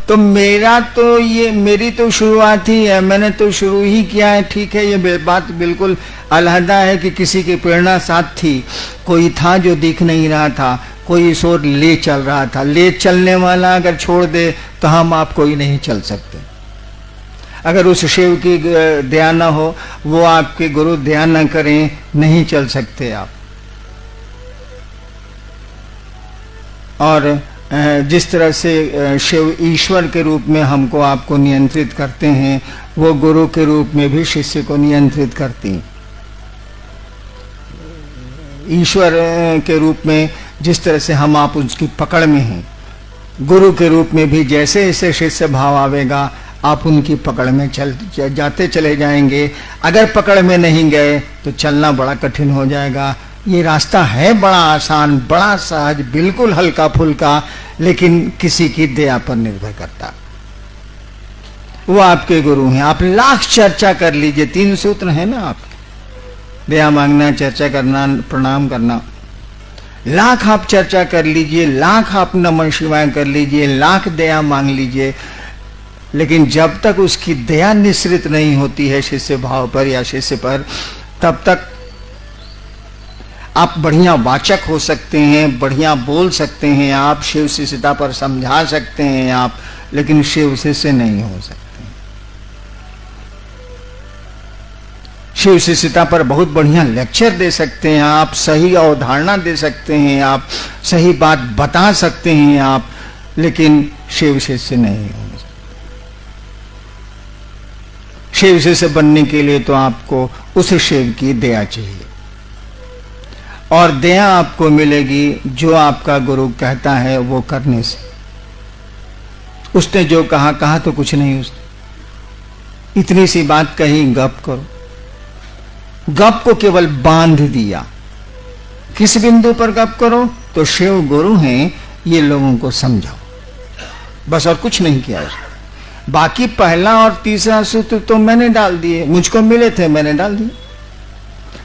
तो मेरी तो शुरुआत ही है, मैंने तो शुरू ही किया है। ठीक है, ये बात बिल्कुल अलहदा है कि किसी की प्रेरणा साथ थी, कोई था जो दिख नहीं रहा था, कोई इस ओर ले चल रहा था। ले चलने वाला अगर छोड़ दे तो हम आप कोई नहीं चल सकते। अगर उस शिव की दया न हो, वो आपके गुरु दया न करें, नहीं चल सकते आप। और जिस तरह से शिव ईश्वर के रूप में हमको आपको नियंत्रित करते हैं, वो गुरु के रूप में भी शिष्य को नियंत्रित करती हैं। ईश्वर के रूप में जिस तरह से हम आप उसकी पकड़ में हैं, गुरु के रूप में भी जैसे जैसे शिष्य भाव आवेगा आप उनकी पकड़ में जाते चले जाएंगे। अगर पकड़ में नहीं गए तो चलना बड़ा कठिन हो जाएगा। ये रास्ता है बड़ा आसान, बड़ा सहज, बिल्कुल हल्का फुल्का, लेकिन किसी की दया पर निर्भर करता। वो आपके गुरु हैं। आप लाख चर्चा कर लीजिए, 3 सूत्र है ना आपके, दया मांगना, चर्चा करना, प्रणाम करना। लाख आप चर्चा कर लीजिए, लाख आप नमः शिवाय कर लीजिए, लाख दया मांग लीजिए, लेकिन जब तक उसकी दया निश्रित नहीं होती है शिष्य भाव पर या शिष्य पर, तब तक आप बढ़िया वाचक हो सकते हैं, बढ़िया बोल सकते हैं, आप शिव शिष्यता पर समझा सकते हैं आप, लेकिन शिव शिष्य नहीं हो सकते। शिव शिष्यता पर बहुत बढ़िया लेक्चर दे सकते हैं आप, सही अवधारणा दे सकते हैं आप, सही बात बता सकते हैं आप, लेकिन शिव शिष्य नहीं हो सकते। शिव शिष्य बनने के लिए तो आपको उस शिव की दया चाहिए, और दया आपको मिलेगी जो आपका गुरु कहता है वो करने से। उसने जो कहा, कहा तो कुछ नहीं, उसने इतनी सी बात कही, गप करो। गप को केवल बांध दिया। किस बिंदु पर गप करो? तो शिव गुरु हैं, ये लोगों को समझाओ, बस, और कुछ नहीं किया उसने। बाकी पहला और तीसरा सूत्र तो मैंने डाल दिए, मुझको मिले थे, मैंने डाल दिए।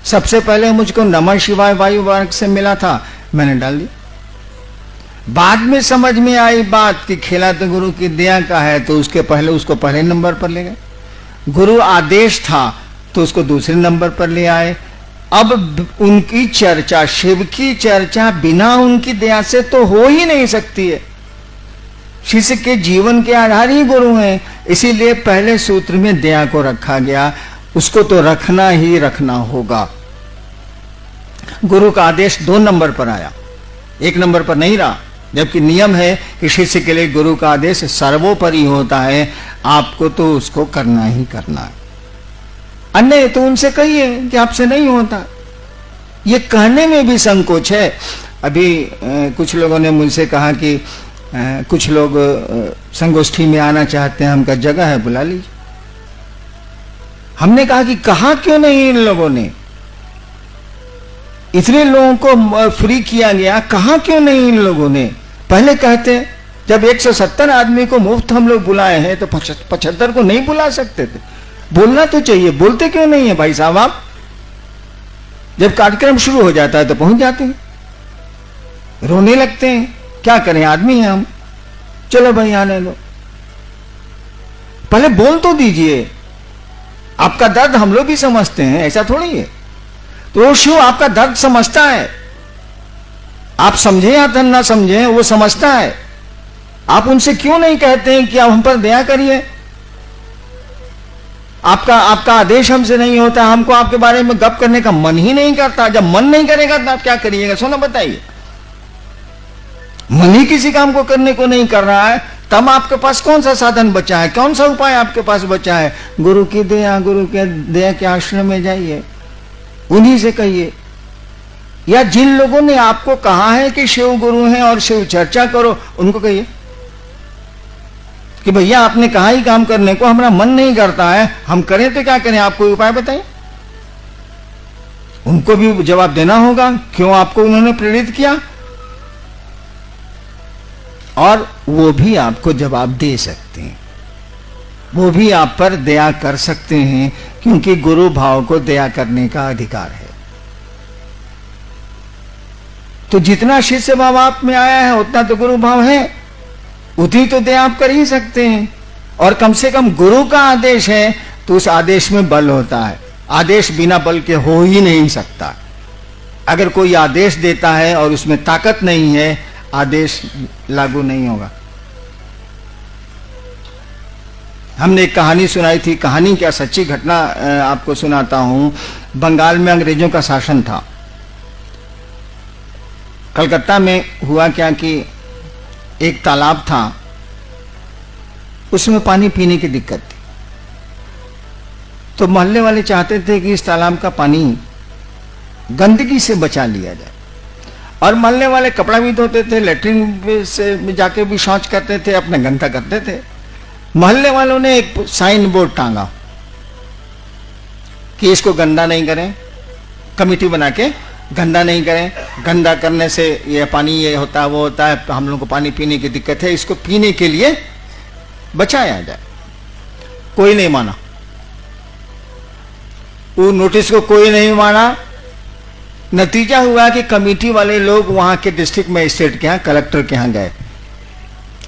सबसे पहले मुझको नमः शिवाय वायु वर्ग से मिला था, मैंने डाल दिया। बाद में समझ में आई बात कि खेला तो गुरु की दया का है, तो उसको पहले नंबर पर ले गए। गुरु आदेश था तो उसको दूसरे नंबर पर ले आए। अब उनकी चर्चा, शिव की चर्चा बिना उनकी दया से तो हो ही नहीं सकती है। शिष्य के जीवन के आधार ही गुरु हैं, इसीलिए पहले सूत्र में दया को रखा गया। उसको तो रखना ही रखना होगा। गुरु का आदेश 2 नंबर पर आया, 1 नंबर पर नहीं रहा, जबकि नियम है कि शिष्य के लिए गुरु का आदेश सर्वोपरि होता है। आपको तो उसको करना ही करना है। अन्य तो उनसे कहिए कि आपसे नहीं होता। ये कहने में भी संकोच है। अभी कुछ लोगों ने मुझसे कहा कि कुछ लोग संगोष्ठी में आना चाहते हैं, हमका जगह है, बुला लीजिए। हमने कहा कि कहा क्यों नहीं इन लोगों ने? इतने लोगों को फ्री किया गया, कहा क्यों नहीं इन लोगों ने? पहले कहते, जब 170 आदमी को मुफ्त हम लोग बुलाए हैं तो 75 को नहीं बुला सकते थे? बोलना तो चाहिए, बोलते क्यों नहीं है भाई साहब आप? जब कार्यक्रम शुरू हो जाता है तो पहुंच जाते हैं, रोने लगते हैं। क्या करें, आदमी हैं हम, चलो भाई आने दो। पहले बोल तो दीजिए। आपका दर्द हम लोग भी समझते हैं, ऐसा थोड़ी है। तो वो शिव आपका दर्द समझता है, आप समझे या ना समझे, वो समझता है। आप उनसे क्यों नहीं कहते हैं कि आप हम पर दया करिए? आपका आदेश हमसे नहीं होता, हमको आपके बारे में गप करने का मन ही नहीं करता। जब मन नहीं करेगा तो आप क्या करिएगा? सोना बताइए। मन ही किसी काम को करने को नहीं कर रहा है, तब आपके पास कौन सा साधन बचा है, कौन सा उपाय आपके पास बचा है? गुरु की दया, गुरु के दया के आश्रम में जाइए, उन्हीं से कहिए। या जिन लोगों ने आपको कहा है कि शिव गुरु हैं और शिव चर्चा करो, उनको कहिए कि भैया आपने कहा ही काम करने को, हमारा मन नहीं करता है, हम करें तो क्या करें, आप कोई उपाय बताइए। उनको भी जवाब देना होगा, क्यों आपको उन्होंने प्रेरित किया, और वो भी आपको जवाब दे सकते हैं, वो भी आप पर दया कर सकते हैं, क्योंकि गुरु भाव को दया करने का अधिकार है। तो जितना शिष्य भाव आप में आया है उतना तो गुरु भाव है, उतनी तो दया आप कर ही सकते हैं। और कम से कम गुरु का आदेश है तो उस आदेश में बल होता है। आदेश बिना बल के हो ही नहीं सकता। अगर कोई आदेश देता है और उसमें ताकत नहीं है, आदेश लागू नहीं होगा। हमने एक कहानी सुनाई थी, कहानी क्या सच्ची घटना आपको सुनाता हूं। बंगाल में अंग्रेजों का शासन था। कलकत्ता में हुआ क्या कि एक तालाब था, उसमें पानी पीने की दिक्कत थी। तो मोहल्ले वाले चाहते थे कि इस तालाब का पानी गंदगी से बचा लिया जाए। और मोहल्ले वाले कपड़ा भी धोते थे, लेटरिन से जाके भी शौच करते थे, अपने गंदा करते थे। मोहल्ले वालों ने एक साइन बोर्ड टांगा कि इसको गंदा नहीं करें, कमेटी बना के गंदा नहीं करें, गंदा करने से ये पानी ये होता है वो होता है, हम लोगों को पानी पीने की दिक्कत है, इसको पीने के लिए बचाया जाए। कोई नहीं माना, वो नोटिस को कोई नहीं माना। नतीजा हुआ कि कमेटी वाले लोग वहां के डिस्ट्रिक्ट मजिस्ट्रेट के यहाँ, कलेक्टर के यहाँ गए।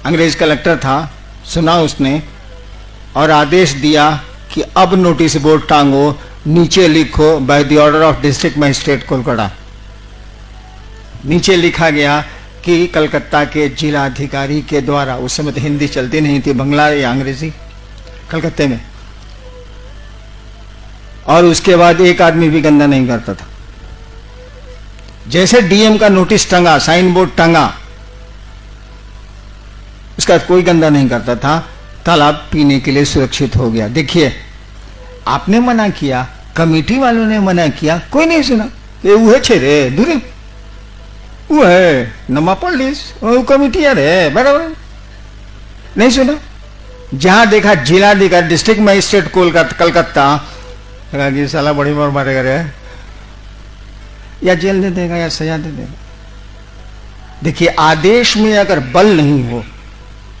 अंग्रेज कलेक्टर था, सुना उसने और आदेश दिया कि अब नोटिस बोर्ड टांगो, नीचे लिखो by the order of district magistrate Kolkata. नीचे लिखा गया कि कलकत्ता के जिला अधिकारी के द्वारा, उस समय तो हिंदी चलती नहीं थी, बंगला या अंग्रेजी कलकत्ते में। और उसके बाद एक आदमी भी गंदा नहीं करता था। जैसे डीएम का नोटिस टंगा, साइन बोर्ड टंगा, उसका कोई गंदा नहीं करता था। तालाब पीने के लिए सुरक्षित हो गया। देखिए, आपने मना किया, कमेटी वालों ने मना किया, कोई नहीं सुना। ये वो है छेरे दूरे, वो है नमा पुलिस, वो कमेटी है बराबर, नहीं सुना। जहां देखा जिलाधिकारी, डिस्ट्रिक्ट मजिस्ट्रेट कलकत्ता, कि साला बड़ी मार मारेगा रे, या जेल दे देगा या सजा दे देगा। देखिए, आदेश में अगर बल नहीं हो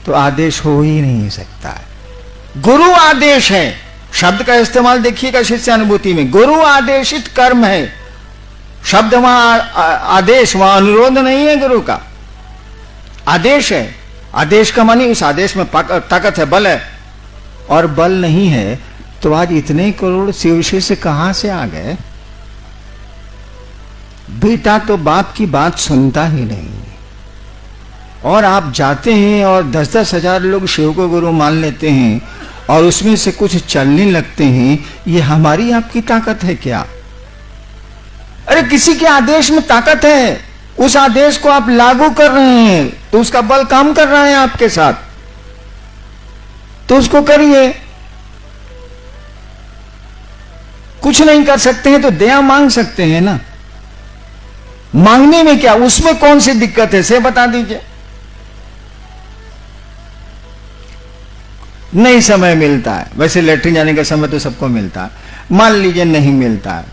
तो आदेश हो ही नहीं सकता है। गुरु आदेश है, शब्द का इस्तेमाल देखिएगा शिष्यानुभूति में, गुरु आदेशित कर्म है। शब्द वहां आदेश, वहां अनुरोध नहीं है, गुरु का आदेश है। आदेश का मानी उस आदेश में ताकत है, बल है। और बल नहीं है तो आज इतने करोड़ शिव शिष्य कहां से आ गए? बेटा तो बाप की बात सुनता ही नहीं, और आप जाते हैं और 10-10 हजार लोग शिव को गुरु मान लेते हैं और उसमें से कुछ चलने लगते हैं। ये हमारी आपकी ताकत है क्या? अरे किसी के आदेश में ताकत है, उस आदेश को आप लागू कर रहे हैं तो उसका बल काम कर रहा है आपके साथ, तो उसको करिए। कुछ नहीं कर सकते हैं तो दया मांग सकते हैं ना। मांगने में क्या, उसमें कौन सी दिक्कत है से बता दीजिए। नहीं समय मिलता है, वैसे लेटरिन जाने का समय तो सबको मिलता है, मान लीजिए नहीं मिलता है,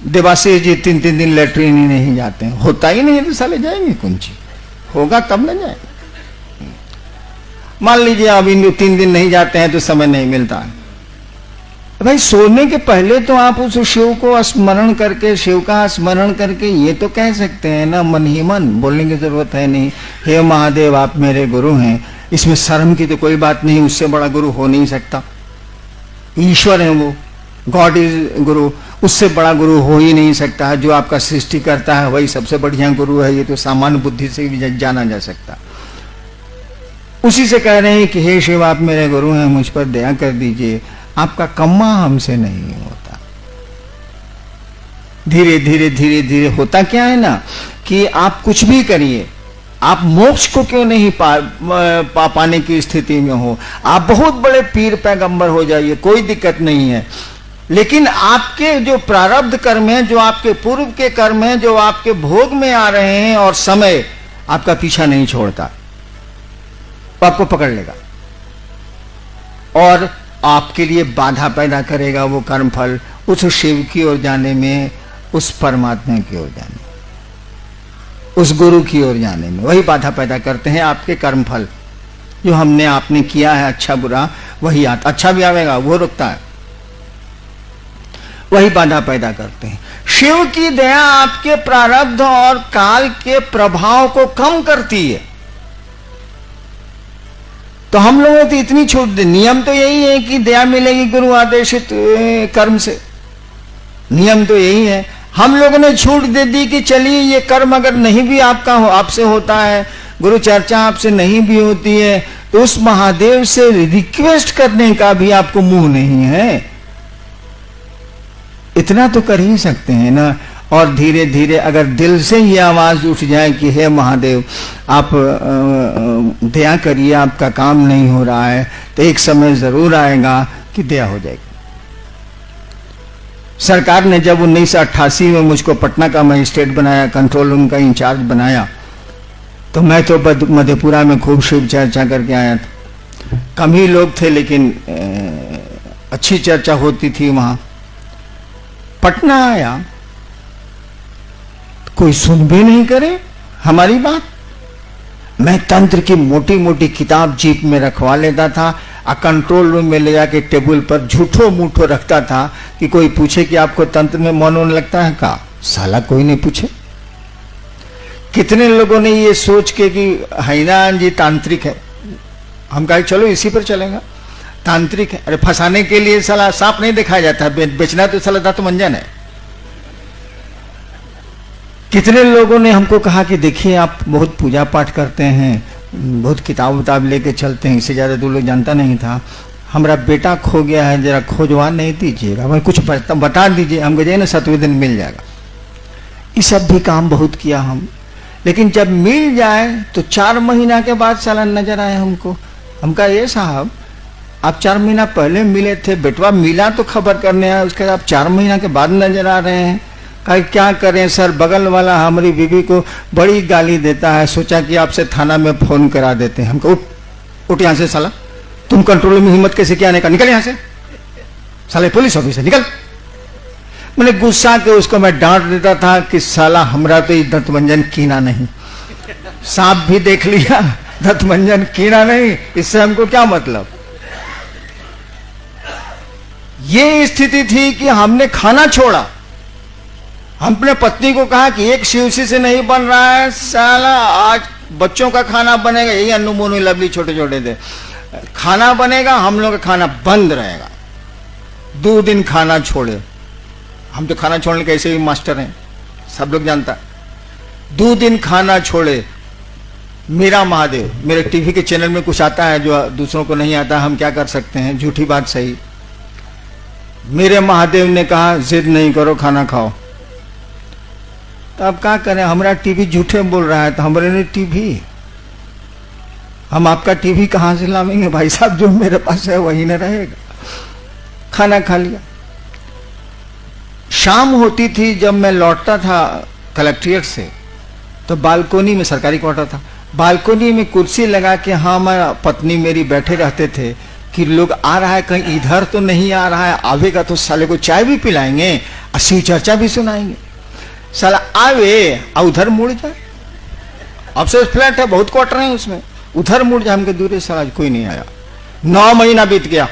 देवाशीष जी 3-3 दिन लेटरिन ही नहीं जाते हैं, होता ही नहीं है तो साले जाएंगे कुंची, होगा तब ना जाएंगे। मान लीजिए अभी 3 दिन नहीं जाते हैं तो समय नहीं मिलता है। भाई सोने के पहले तो आप उस शिव को स्मरण करके, शिव का स्मरण करके ये तो कह सकते हैं ना, मन ही मन, बोलने की जरूरत है नहीं, हे महादेव आप मेरे गुरु हैं। इसमें शर्म की तो कोई बात नहीं, उससे बड़ा गुरु हो नहीं सकता। ईश्वर है वो, गॉड इज गुरु, उससे बड़ा गुरु हो ही नहीं सकता है। जो आपका सृष्टि करता है वही सबसे बढ़िया गुरु है, ये तो सामान्य बुद्धि से भी जाना जा सकता। उसी से कह रहे हैं कि हे शिव आप मेरे गुरु हैं, मुझ पर दया कर दीजिए, आपका कम्मा हमसे नहीं होता। धीरे धीरे धीरे धीरे होता क्या है ना कि आप कुछ भी करिए, आप मोक्ष को क्यों नहीं पाने की स्थिति में हो, आप बहुत बड़े पीर पैगंबर हो जाइए, कोई दिक्कत नहीं है, लेकिन आपके जो प्रारब्ध कर्म है, जो आपके पूर्व के कर्म है, जो आपके भोग में आ रहे हैं और समय आपका पीछा नहीं छोड़ता, तो आपको पकड़ लेगा और आपके लिए बाधा पैदा करेगा। वो कर्म फल उस शिव की ओर जाने में, उस परमात्मा की ओर जाने में, उस गुरु की ओर जाने में वही बाधा पैदा करते हैं। आपके कर्म फल जो हमने आपने किया है, अच्छा बुरा, वही आता, अच्छा भी आवेगा वो रुकता है, वही बाधा पैदा करते हैं। शिव की दया आपके प्रारब्ध और काल के प्रभाव को कम करती है। तो हम लोगों ने तो इतनी छूट दी। नियम तो यही है कि दया मिलेगी गुरु आदेशित कर्म से, नियम तो यही है। हम लोगों ने छूट दे दी कि चलिए ये कर्म अगर नहीं भी आपका आपसे होता है, गुरु चर्चा आपसे नहीं भी होती है, तो उस महादेव से रिक्वेस्ट करने का भी आपको मुंह नहीं है, इतना तो कर ही सकते हैं ना। और धीरे धीरे अगर दिल से ये आवाज उठ जाए कि हे महादेव आप दया करिए, आपका काम नहीं हो रहा है, तो एक समय जरूर आएगा कि दया हो जाएगी। सरकार ने जब 1988 में मुझको पटना का मजिस्ट्रेट बनाया, कंट्रोल रूम का इंचार्ज बनाया, तो मैं तो मधेपुरा में खूब शिव चर्चा करके आया था। कम ही लोग थे लेकिन अच्छी चर्चा होती थी वहां। पटना आया, कोई सुन भी नहीं करे हमारी बात। मैं तंत्र की मोटी मोटी किताब जीप में रखवा लेता था, कंट्रोल रूम में ले जाके टेबल पर झूठो मूठो रखता था कि कोई पूछे कि आपको तंत्र में मन होने लगता है का? साला कोई नहीं पूछे। कितने लोगों ने ये सोच के कि हैनान जी तांत्रिक है, हम कहा चलो इसी पर चलेगा, तांत्रिक है। अरे फंसाने के लिए साला सांप नहीं दिखाया जाता, बेचना तो साला दांत मंजन है। कितने लोगों ने हमको कहा कि देखिए आप बहुत पूजा पाठ करते हैं, बहुत किताब उताब लेके चलते हैं, इससे ज्यादा दूर लोग जानता नहीं था। हमारा बेटा खो गया है, जरा खोजवा नहीं दीजिएगा, हमें कुछ बता दीजिए, हम गए ना 7वें दिन मिल जाएगा। ये सब भी काम बहुत किया हम, लेकिन जब मिल जाए तो 4 महीना के बाद साला नजर आए हमको। हम कहा ये साहब आप 4 महीना पहले मिले थे, बेटवा मिला तो खबर करने आया, उसके बाद आप 4 महीना के बाद नजर आ रहे हैं। कहा क्या करें सर, बगल वाला हमारी बीवी को बड़ी गाली देता है, सोचा कि आपसे थाना में फोन करा देते हैं। हमको उठ यहां से साला, तुम कंट्रोल में हिम्मत कैसे किया आने का, निकल यहां से साले पुलिस ऑफिसर निकल। मैंने गुस्सा के उसको मैं डांट देता था कि साला हमरा तो दंतमंजन कीना नहीं, सांप भी देख लिया, दंतमंजन कीना नहीं, इससे हमको क्या मतलब। ये स्थिति थी कि हमने खाना छोड़ा। हमने पत्नी को कहा कि एक शिवसी से नहीं बन रहा है साला, आज बच्चों का खाना बनेगा, यही अन्नू मोनू लवली छोटे छोटे थे, खाना बनेगा, हम लोग का खाना बंद रहेगा। 2 दिन खाना छोड़े, हम तो खाना छोड़ने के ऐसे भी मास्टर हैं, सब लोग जानता। 2 दिन खाना छोड़े। मेरा महादेव, मेरे टीवी के चैनल में कुछ आता है जो दूसरों को नहीं आता, हम क्या कर सकते हैं, झूठी बात सही। मेरे महादेव ने कहा जिद नहीं करो, खाना खाओ। तो अब क्या करें, हमारा टीवी झूठे बोल रहा है, तो हमारे ने टीवी, हम आपका टीवी कहां से लावेंगे भाई साहब, जो मेरे पास है वही न रहेगा। खाना खा लिया। शाम होती थी जब मैं लौटता था कलेक्ट्रेट से, तो बालकोनी में, सरकारी क्वार्टर था, बालकोनी में कुर्सी लगा के हमारा पत्नी मेरी बैठे रहते थे कि लोग आ रहा है कहीं इधर तो नहीं आ रहा है, आवेगा तो साले को चाय भी पिलाएंगे और शिव चर्चा भी सुनाएंगे। साला आवे और उधर मुड़ जाए, अब से फ्लैट है, बहुत क्वार्टर है उसमें, उधर मुड़ जाए, हमके दूर साला कोई नहीं आया। 9 महीना बीत गया,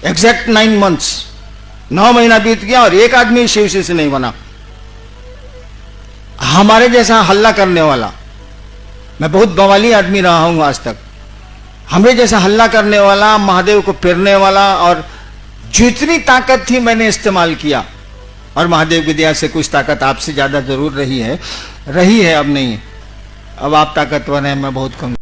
एग्जैक्ट 9 months, 9 महीना बीत गया और एक आदमी शिवसी से नहीं बना। हमारे जैसा हल्ला करने वाला, मैं बहुत बवाली आदमी रहा हूं आज तक, हमरे जैसा हल्ला करने वाला, महादेव को पेरने वाला, और जितनी ताकत थी मैंने इस्तेमाल किया। और महादेव की दया से कुछ ताकत आपसे ज्यादा जरूर रही है, अब नहीं। अब आप ताकतवर हैं, मैं बहुत कम।